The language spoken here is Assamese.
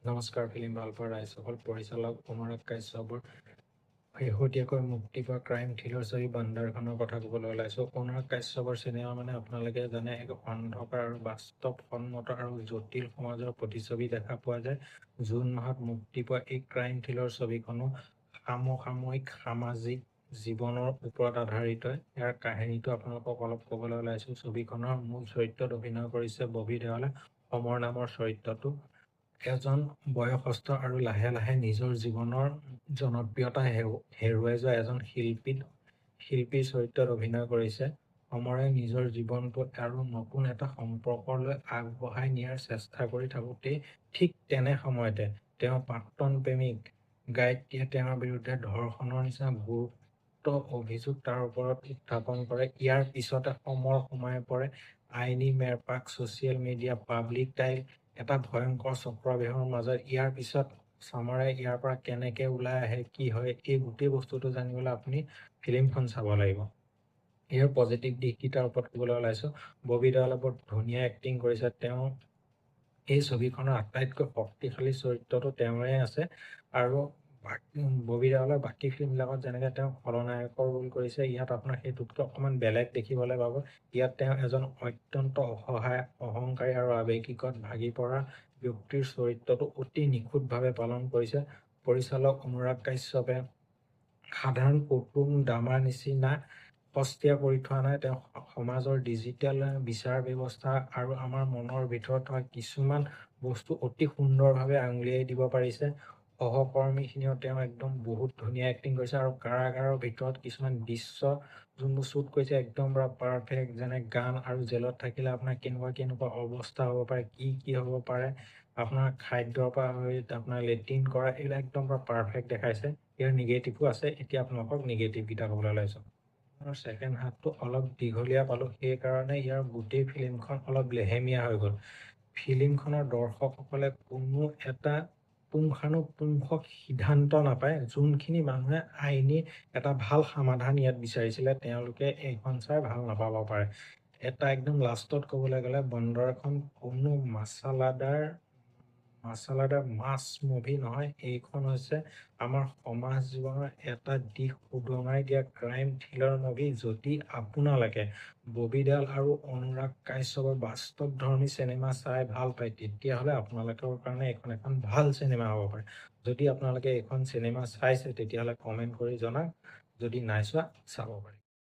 নমস্কাৰ। ফিল্ম ভাল পোৱা ৰাইজসকল, পৰিচালক অনুৰাগ কাশ্যপৰ শেহতীয়াকৈ মুক্তি পোৱা ক্ৰাইম থ্ৰিলাৰ ছবি বান্দাৰখানৰ কথা ক'বলৈ ওলাইছোঁ। অনুৰাগ কাশ্যপৰ চিনেমা মানে আপোনালোকে জানে, এক অন্ধকাৰ আৰু বাস্তৱসন্মত আৰু জটিল সমাজৰ প্ৰতিচ্ছবি দেখা পোৱা যায়। জুন মাহত মুক্তি পোৱা এই ক্ৰাইম থ্ৰিলাৰ ছবিখনো সমসাময়িক সামাজিক জীৱনৰ ওপৰত আধাৰিত। ইয়াৰ কাহিনীটো আপোনালোকক অলপ ক'বলৈ ওলাইছোঁ। ছবিখনৰ মূল চৰিত্ৰত অভিনয় কৰিছে ববি দেওলে। সমৰ নামৰ চৰিত্ৰটো এজন বয়সস্থ আৰু লাহে লাহে নিজৰ জীৱনৰ জনপ্ৰিয়তা হেৰুৱাই যোৱা এজন শিল্পীৰ চৰিত্ৰত অভিনয় কৰিছে। সমৰে নিজৰ জীৱনটো আৰু নতুন এটা সম্পৰ্কলৈ আগবঢ়াই নিয়াৰ চেষ্টা কৰি থাকোঁতেই ঠিক তেনে সময়তে তেওঁৰ প্ৰাক্তন প্ৰেমিক গায়ত্ৰীয়ে তেওঁৰ বিৰুদ্ধে ধৰ্ষণৰ নিচিনা গুৰুতৰ অভিযোগ তাৰ ওপৰত উত্থাপন কৰে। ইয়াৰ পিছতে সমৰ সোমাই পৰে আইনী মেৰপাক, ছচিয়েল মিডিয়া, পাব্লিক টাইল, এটা ভয়ংকৰ চক্ৰবেহৰ মাজত। ইয়াৰ পিছত সমৰে ইয়াৰ পৰা কেনেকে ওলাই আহে, কি হয়, এই গোটেই বস্তুটো জানিবলৈ আপুনি ফিল্মখন চাব লাগিব। ইয়াৰ পজিটিভ দিশকেইটাৰ ওপৰত ক'বলৈ ওলাইছোঁ। ববি দেওলে বৰ ধুনীয়া এক্টিং কৰিছে। তেওঁ এই ছবিখনৰ আটাইতকৈ শক্তিশালী চৰিত্ৰটো তেওঁৰে আছে। আৰু ববি দেওলে বাকী ফিল্মবিলাকত যেনেকৈ তেওঁ খলনায়কৰ ৰোল কৰিছে, ইয়াত আপোনাৰ সেইটোতকৈ অকণমান বেলেগ দেখিবলৈ পাব। ইয়াত তেওঁ এজন অত্যন্ত অসহায়, অহংকাৰী আৰু আৱেগিকত ভাগি পৰা ব্যক্তিৰ চৰিত্ৰটো অতি নিখুঁতভাৱে পালন কৰিছে পৰিচালক অনুৰাগ কাশ্যপে। সাধাৰণ কুটুম ড্ৰামাৰ নিচিনা সস্তীয়া কৰি থোৱা নাই। তেওঁ সমাজৰ ডিজিটেল বিচাৰ ব্যৱস্থা আৰু আমাৰ মনৰ ভিতৰত থকা কিছুমান বস্তু অতি সুন্দৰভাৱে আঙুলিয়াই দিব পাৰিছে। সহকৰ্মীখিনিও তেওঁ একদম বহুত ধুনীয়া এক্টিং কৰিছে। আৰু কাৰাগাৰৰ ভিতৰত কিছুমান দৃশ্য যোনবোৰ শ্বুট কৰিছে একদম পুৰা পাৰফেক্ট। যেনে গান আৰু জেলত থাকিলে আপোনাৰ কেনেকুৱা অৱস্থা হ'ব পাৰে, কি হ'ব পাৰে, আপোনাৰ খাদ্যৰ পৰা হৈ আপোনাৰ লেট্ৰিন কৰা, এইবিলাক একদম পুৰা পাৰফেক্ট দেখাইছে। ইয়াৰ নিগেটিভো আছে। এতিয়া আপোনালোকক নিগেটিভকেইটা ক'বলৈ ওলাইছোঁ। ছেকেণ্ড হাফটো অলপ দীঘলীয়া পালোঁ, সেইকাৰণে ইয়াৰ গোটেই ফিল্মখন অলপ লেহেমীয়া হৈ গ'ল। ফিল্মখনৰ দৰ্শকসকলে কোনো এটা পুংখানুপুংখ সিদ্ধান্ত নাপায়। যোনখিনি মানুহে আইনী এটা ভাল সমাধান ইয়াত বিচাৰিছিলে, তেওঁলোকে এইখন চাই ভাল নাপাব পাৰে। এটা একদম লাষ্টত ক'বলৈ গ'লে, বান্দাৰখান কোনো মাছালাদাৰ মাছ মুভি নহয়। এইখন হৈছে আমাৰ সমাজ জীৱনৰ এটা দিশ উদঙাই দিয়া ক্ৰাইম থ্ৰিলাৰ মুভি। যদি আপোনালোকে ববি দেওল আৰু অনুৰাগ কাশ্যপৰ বাস্তৱধৰ্মী চিনেমা চাই ভাল পায়, তেতিয়াহ'লে আপোনালোকৰ কাৰণে এইখন এখন ভাল চিনেমা হ'ব পাৰে। যদি আপোনালোকে এইখন চিনেমা চাইছে, তেতিয়াহ'লে কমেণ্ট কৰি জনাওক। যদি নাই চোৱা, চাব পাৰে।